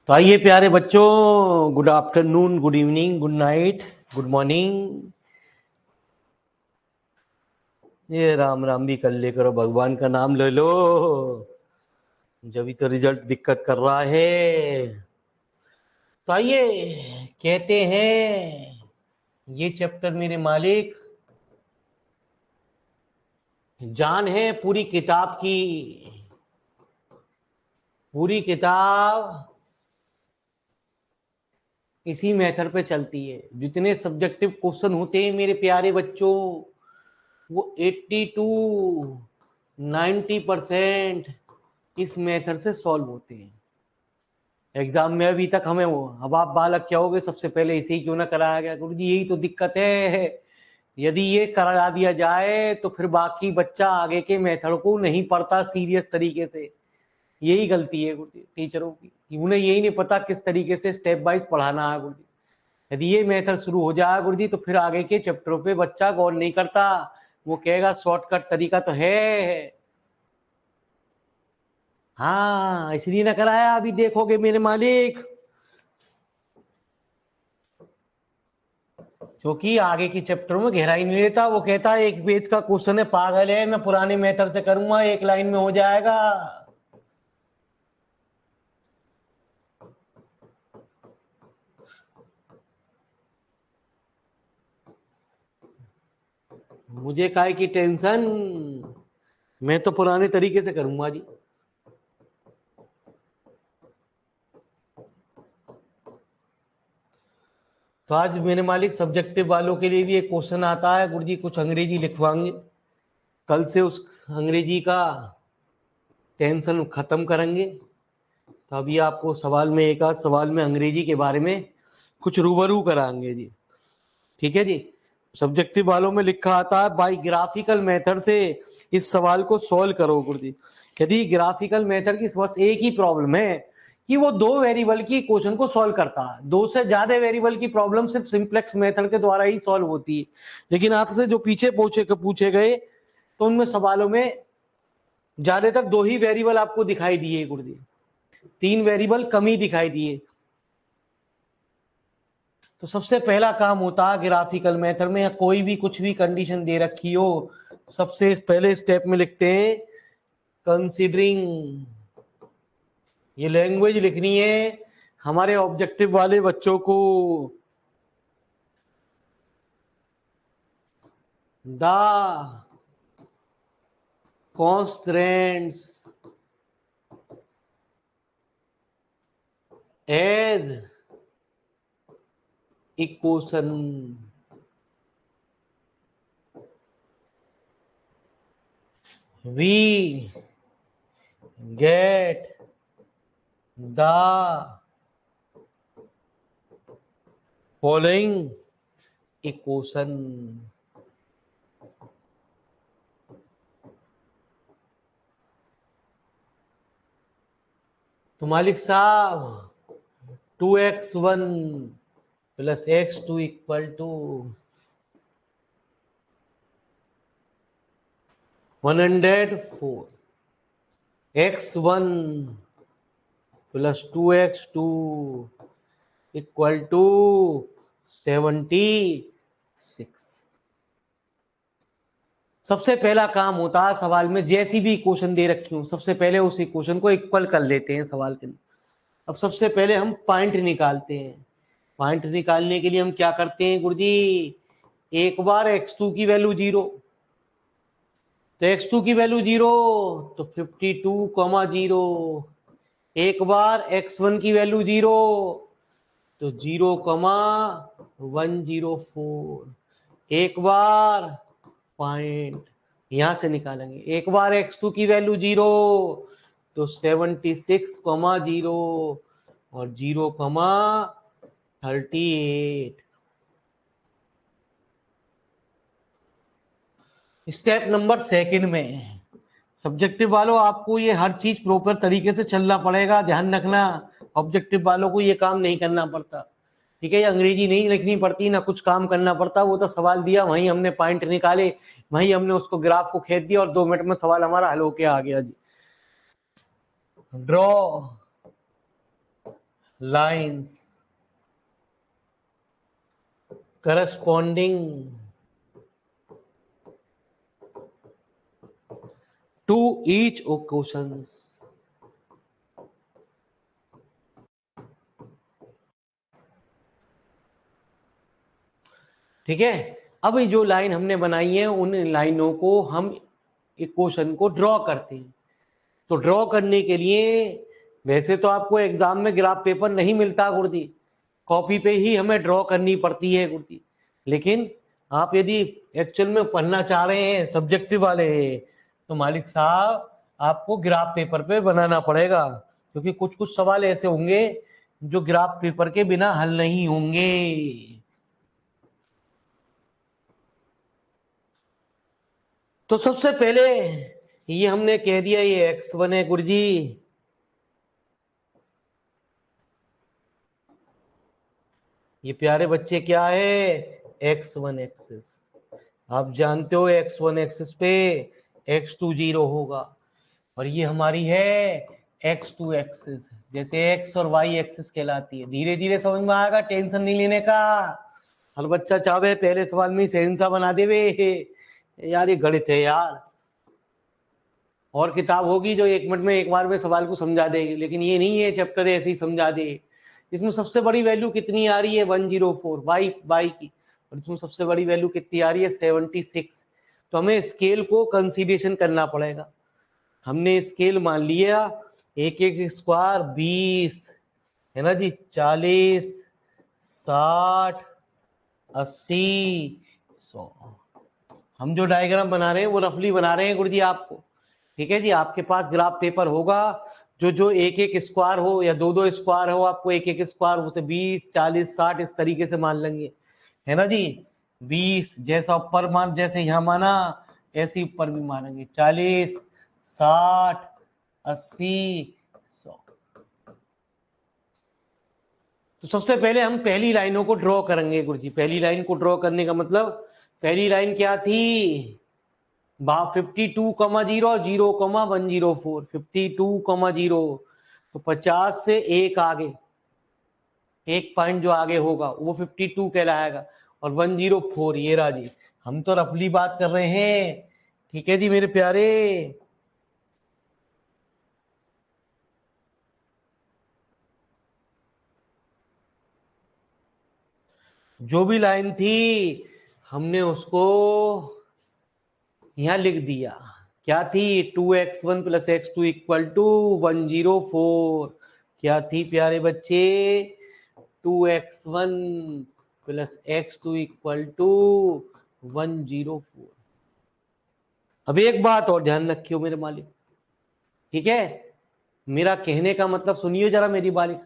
तो आइए प्यारे बच्चों, good afternoon, good evening, good night, good morning. ये राम राम भी कर ले करो, भगवान का नाम ले लो, जब तो रिजल्ट दिक्कत कर रहा है। तो आइए कहते हैं, ये चैप्टर मेरे मालिक जान है पूरी किताब की। पूरी किताब इसी मेथड पे चलती है। जितने सब्जेक्टिव क्वेश्चन होते हैं मेरे प्यारे बच्चों, वो 80 टू 90% इस मेथड से सॉल्व होते हैं। एग्जाम में अभी तक हमें वो, अब आप बालक क्या होगे, सबसे पहले इसे ही क्यों ना कराया गया? गुरु जी यही तो दिक्कत है, यदि ये करा दिया जाए तो फिर बाकी बच्चा आगे के मेथड को नहीं पढ़ता सीरियस तरीके से। यही गलती है गुरु जी टीचरों की, उन्हें यही नहीं पता किस तरीके से स्टेप वाइज पढ़ाना है गुरु जी। यदि ये मेथड शुरू हो जाए गुरु जी तो फिर आगे के चैप्टरों पे बच्चा गौर नहीं करता, वो कहेगा शॉर्टकट तरीका तो है। हाँ इसलिए ना कराया, अभी देखोगे मेरे मालिक, क्योंकि आगे की चैप्टर में गहराई नहीं लेता। वो कहता है एक पेज का क्वेश्चन है, पागल है, मैं पुराने मेथड से करूंगा, एक लाइन में हो जाएगा। मुझे काहे की टेंशन, मैं तो पुराने तरीके से करूंगा जी। तो आज मेरे मालिक सब्जेक्टिव वालों के लिए भी एक क्वेश्चन आता है, गुरुजी कुछ अंग्रेजी लिखवाएंगे, कल से उस अंग्रेजी का टेंशन खत्म करेंगे। तो अभी आपको सवाल में, एक आध सवाल में अंग्रेजी के बारे में कुछ रूबरू कराएंगे जी, ठीक है जी। सब्जेक्टिव वालों में लिखा आता है बाई ग्राफिकल मेथड से इस सवाल को सॉल्व करो गुरुजी। यदि ग्राफिकल मेथड की बस एक ही प्रॉब्लम है कि वो दो वेरिएबल की क्वेश्चन को सॉल्व करता है, दो से ज्यादा वेरिएबल की प्रॉब्लम सिर्फ सिंप्लेक्स मेथड के द्वारा ही सॉल्व होती है। लेकिन आपसे जो पीछे पूछे गए तो उनमें सवालों में ज्यादातर दो ही वेरिएबल आपको दिखाई दिए गुरुजी, तीन वेरिएबल कम ही दिखाई दिए। तो सबसे पहला काम होता है ग्राफिकल मेथड में, या कोई भी कुछ भी कंडीशन दे रखी हो, सबसे पहले स्टेप में लिखते हैं कंसीडरिंग। ये लैंग्वेज लिखनी है हमारे ऑब्जेक्टिव वाले बच्चों को। The constraints as equation, we get the following equation. तो मालिक साहब 2x1 plus x2 equal to 104, x1 plus 2x2 equal to 76। सबसे पहला काम होता है सवाल में, जैसी भी इक्वेशन दे रखी हूं सबसे पहले उस इक्वेशन को इक्वल कर लेते हैं सवाल के अंदर। अब सबसे पहले हम पॉइंट निकालते हैं। पॉइंट निकालने के लिए हम क्या करते हैं गुरुजी, एक बार x2 की वैल्यू 0, तो x2 की वैल्यू 0 तो 52,0। एक बार x1 की वैल्यू 0 तो 0,104। एक बार पॉइंट यहां से निकालेंगे, एक बार x2 की वैल्यू 0 तो 76,0 और 0,38। स्टेप नंबर सेकंड में सब्जेक्टिव वालों, आपको ये हर चीज प्रॉपर तरीके से चलना पड़ेगा, ध्यान रखना। ऑब्जेक्टिव वालों को ये काम नहीं करना पड़ता, ठीक है? अंग्रेजी नहीं लिखनी पड़ती, ना कुछ काम करना पड़ता, वो तो सवाल दिया वहीं हमने पॉइंट निकाले, वहीं हमने उसको ग्राफ को खींच दिया और 2 मिनट में सवाल हमारा हल होके आ गया जी। Draw lines corresponding to each equations. ठीक है, अब ये जो लाइन हमने बनाई है उन लाइनों को हम इक्वेशन को ड्रॉ करते हैं। तो ड्रॉ करने के लिए वैसे तो आपको एग्जाम में ग्राफ पेपर नहीं मिलता गुरुजी, कॉपी पे ही हमें ड्रॉ करनी पड़ती है गुरुजी। लेकिन आप यदि एक्चुअल में पढ़ना चाह रहे हैं, सब्जेक्टिव वाले, तो मालिक साहब आपको ग्राफ पेपर पे बनाना पड़ेगा, क्योंकि कुछ कुछ सवाल ऐसे होंगे जो ग्राफ पेपर के बिना हल नहीं होंगे। तो सबसे पहले ये हमने कह दिया ये x1 है गुरुजी, ये प्यारे बच्चे क्या है, x1 एक्सिस। आप जानते हो x1 एक्सिस पे x2 0 होगा, और ये हमारी है x2 एक्सिस, जैसे x और y एक्सिस कहलाती है। धीरे धीरे समझ में आएगा, टेंशन नहीं लेने का। हर बच्चा चाहे पहले सवाल में सेंसा बना देवे, यार ये गणित है यार, और किताब होगी जो 1 मिनट में एक बार में सवाल को समझा देगी, लेकिन ये नहीं है चैप्टर ऐसे ही समझा दे। इसमें सबसे बड़ी वैल्यू कितनी आ रही है, 104 y की, और इसमें सबसे बड़ी वैल्यू कितनी आ रही है, 76। तो हमें स्केल को कंसीडरेशन करना पड़ेगा। हमने स्केल मान लिया 1 स्क्वायर 20 है ना जी, 40 60 80 100। हम जो डायग्राम बना रहे हैं वो रफली बना रहे हैं गुरुजी आपको, ठीक है जी। आपके पास ग्राफ पेपर होगा, जो जो 1 स्क्वायर हो या 2 स्क्वायर हो, आपको 1 स्क्वायर उसे 20 40 60 इस तरीके से मान लेंगे, है ना जी। 20 जैसा ऊपर मान, जैसे यहाँ माना ऐसे ऊपर भी मानेंगे, 40 60 80 100। तो सबसे पहले हम पहली लाइनों को ड्रॉ करेंगे गुरुजी। पहली लाइन को ड्रॉ करने का मतलब, पहली लाइन क्या थी, 52,0 और 0,104। 52,0 तो 50 से एक आगे, एक पॉइंट जो आगे होगा वो 52 कहलाएगा, और 104 ये राजी। हम तो रफली बात कर रहे हैं, ठीक है जी मेरे प्यारे। जो भी लाइन थी हमने उसको यहां लिख दिया, क्या थी, 2x1 + x2 = 104। क्या थी प्यारे बच्चे, 2x1 + x2 = 104। अब एक बात और ध्यान रखियो मेरे मालिक, ठीक है, मेरा कहने का मतलब सुनियो जरा मेरी बालिक।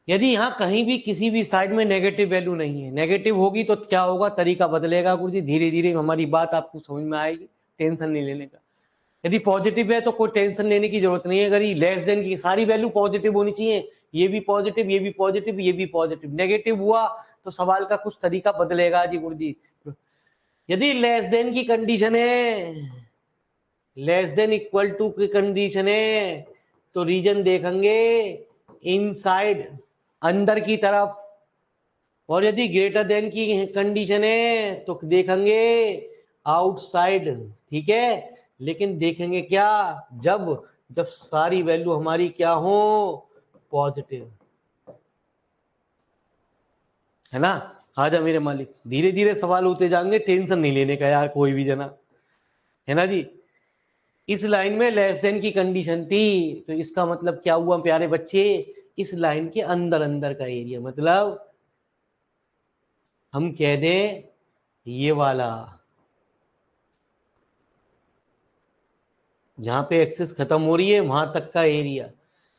यदि यहाँ कहीं भी किसी भी साइड में नेगेटिव वैल्यू नहीं है, नेगेटिव होगी तो क्या होगा, तरीका बदलेगा गुरुजी, धीरे धीरे हमारी बात आपको समझ में आएगी, टेंशन नहीं लेने का। यदि पॉजिटिव है तो कोई टेंशन लेने की जरूरत नहीं है। अगर ये लेस देन की सारी वैल्यू पॉजिटिव होनी चाहिए, ये भी पॉजिटिव, ये भी पॉजिटिव, ये भी पॉजिटिव। नेगेटिव हुआ तो सवाल का कुछ तरीका बदलेगा जी गुरुजी। यदि लेस देन की कंडीशन है, लेस देन इक्वल टू की कंडीशन है, तो रीजन देखेंगे इनसाइड, अंदर की तरफ। और यदि ग्रेटर देन की कंडीशन है तो देखेंगे आउटसाइड, ठीक है। लेकिन देखेंगे क्या, जब जब सारी वैल्यू हमारी क्या हो, पॉजिटिव, है ना। आजा मेरे मालिक, धीरे धीरे सवाल होते जाएंगे, टेंशन नहीं लेने का यार कोई भी जना, है ना जी। इस लाइन में लेस देन की कंडीशन थी, तो इसका मतलब क्या हुआ प्यारे बच्चे, इस लाइन के अंदर अंदर का एरिया, मतलब हम कह दें ये वाला, जहां पे एक्सिस खत्म हो रही है वहां तक का एरिया।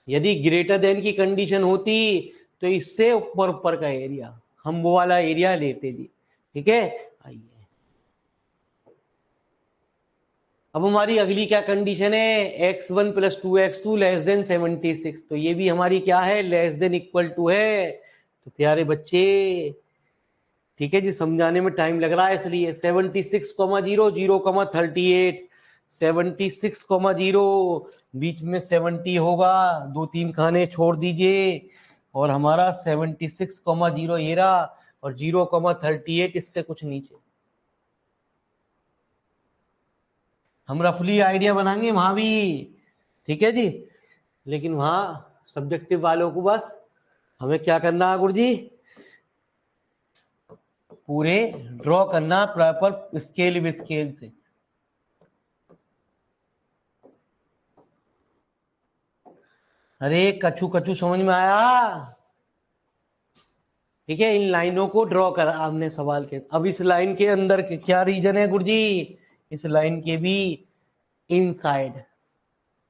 यदि ग्रेटर देन की कंडीशन होती तो इससे ऊपर ऊपर का एरिया, हम वो वाला एरिया लेते जी, ठीक है। आइए अब हमारी अगली क्या कंडीशन है, x1 + 2x2 < 76। तो ये भी हमारी क्या है, लेस देन इक्वल टू है। तो प्यारे बच्चे, ठीक है जी, समझाने में टाइम लग रहा है इसलिए 76,0 0,38 76,0 बीच में 70 होगा, 2-3 खाने छोड़ दीजिए और हमारा 76,0 ये रहा, और 0,38 इससे कुछ नीचे। हम रफली आइडिया बनाएंगे वहां भी, ठीक है जी। लेकिन वहां सब्जेक्टिव वालों को बस हमें क्या करना है गुरुजी, पूरे ड्रॉ करना प्रॉपर स्केल विस्केल से। अरे कछु कछु समझ में आया? ठीक है, इन लाइनों को ड्रॉ करा आपने सवाल के। अब इस लाइन के अंदर के क्या रीजन है गुरुजी? इस लाइन के भी इनसाइड,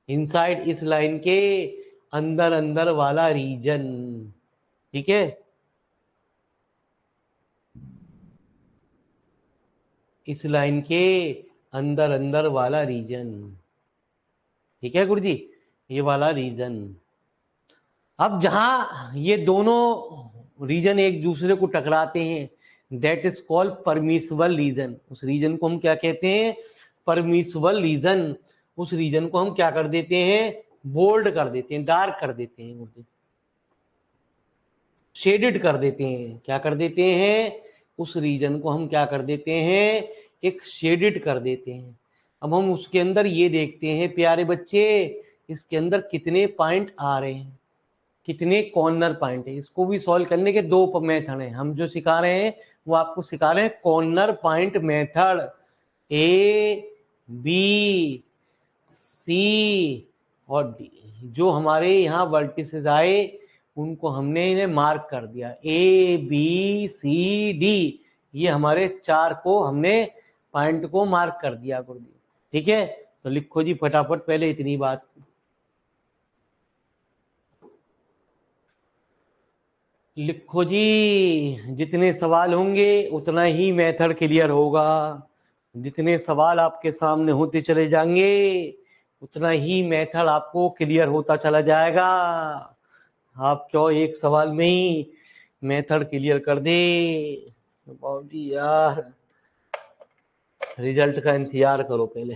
इनसाइड इस लाइन के अंदर अंदर वाला रीजन, ठीक है। इस लाइन के अंदर अंदर वाला रीजन, ठीक है गुरुजी, ये वाला रीजन। अब जहां ये दोनों रीजन एक दूसरे को टकराते हैं, that is called permissible region. उस रीजन को हम क्या कहते हैं? Permissible region. उस रीजन को हम क्या कर देते हैं? बोल्ड कर देते हैं, डार्क कर देते हैं, शेडेड कर देते हैं। क्या कर देते हैं? उस रीजन को हम क्या कर देते हैं? एक शेडेड कर देते हैं। अब हम उसके अंदर ये देखते हैं प्यारे बच्चे, इसके अंदर कितने पॉइंट आ रहे हैं, कितने कॉर्नर पॉइंट है। इसको भी सॉल्व करने के दो मेथड हैं। हम जो सिखा रहे हैं वो आपको सिखा रहे हैं कॉर्नर पॉइंट मेथड। ए, बी, सी और डी, जो हमारे यहाँ वर्टिसेस आए उनको हमने इन्हें मार्क कर दिया। ए, बी, सी, डी, ये हमारे 4 को हमने पॉइंट को मार्क कर दिया गुरुजी, ठीक है। तो लिखो जी फटाफट पहले इतनी बात, लिखो जी। जितने सवाल होंगे उतना ही मेथड क्लियर होगा। जितने सवाल आपके सामने होते चले जाएंगे उतना ही मेथड आपको क्लियर होता चला जाएगा। आप क्यों एक सवाल में ही मेथड क्लियर कर दे बाबूजी यार, रिजल्ट का इंतजार करो पहले।